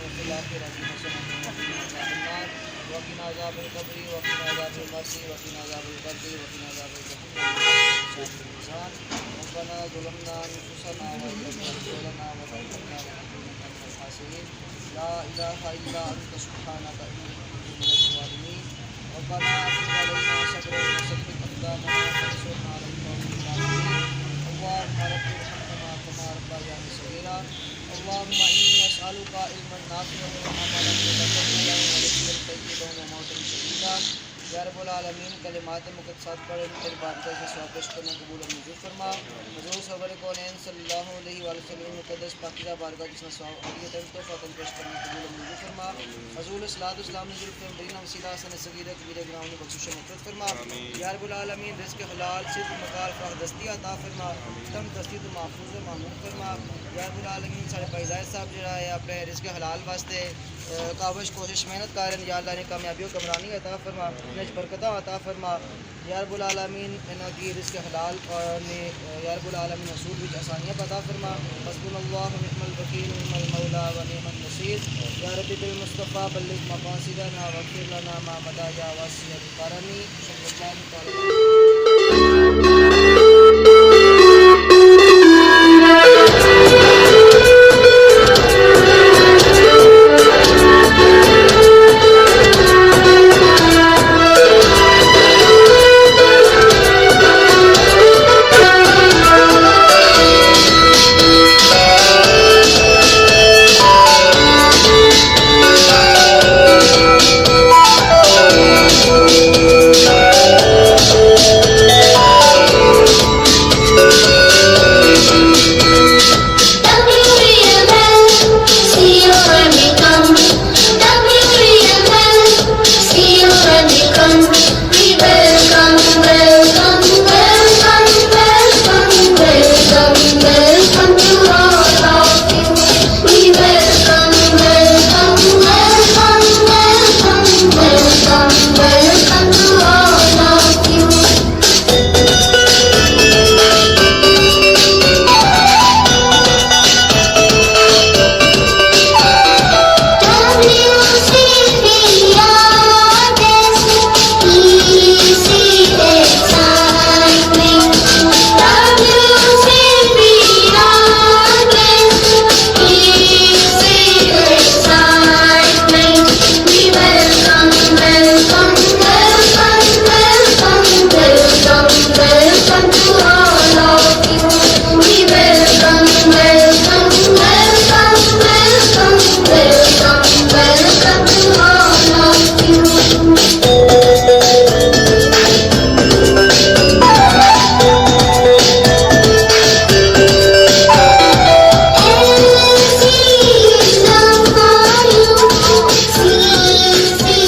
وفي الآخرة حسنة وقنا عذاب النار وقنا عذاب القبر وقنا عذاب المرض وقنا عذاب البرد وقنا عذاب الجحيم ربنا ظلمنا أنفسنا وإن لم تغفر لنا وترحمنا لنكونن من الخاسرين لا إله إلا أنت سبحانك إني كنت من الظالمين ربنا أفرغ علينا صبرا وثبت أقدامنا وانصرنا على القوم الكافرين اللهم رب ارحمهما كما ربياني صغيرا اللهم إني أسألك علما نافعا وعملا متقبلا ورزقا طيبا وموتا شهيدا या रब्बुल आलमीन कलिमात मुक़द्दसात पढ़ तेरी बारगाह से सवाब पेश करना कबूल और मंजूर फरमा हुज़ूर सरवर कौनैन सल्लल्लाहु अलैहि वसल्लम मुक़द्दस पाकीज़ा बारगाह जिसने सवाब अदियतन तोहफ़तन पेश करना कबूल और मंजूर फरमा हुज़ूर सल्लल्लाहु अलैहि वसल्लम ने जुल्फ़ वसीला हसन सगीरा कबीरा गुनाहों में बख्शिश मग़फ़िरत फरमा या रब्बुल आलमीन रिज़्क़ हलाल सिद्क़ मकार फ़राह दस्ती अता फरमा तम दस्ती तो महफूज़ और मामून फरमा या रब्बुल आलमीन साढ़े भाई ज़ाहिद साहब जो है अपने रिज़्क़ हलाल वास्ते काबिश कोशिश मेहनत कर रहे हैं या अल्लाह ने कामयाबी और कमरानी अता फरमा इन्हें बरकत अता फरमा या रब्बुल आलमीन इन्हां की रिज़्क़ हलाल ने या रब्बुल आलमीन रसूल विच आसानियां अता फरमा हस्बुनल्लाहु व निअमल वकील निअमल मौला व निअमन नसीर या रब्बी बिल मुस्तफ़ा बल्लिग मक़ासिदना वग़फ़िर लना मा मदा या वासिअल करमी सल्लल्लाहु अलैहि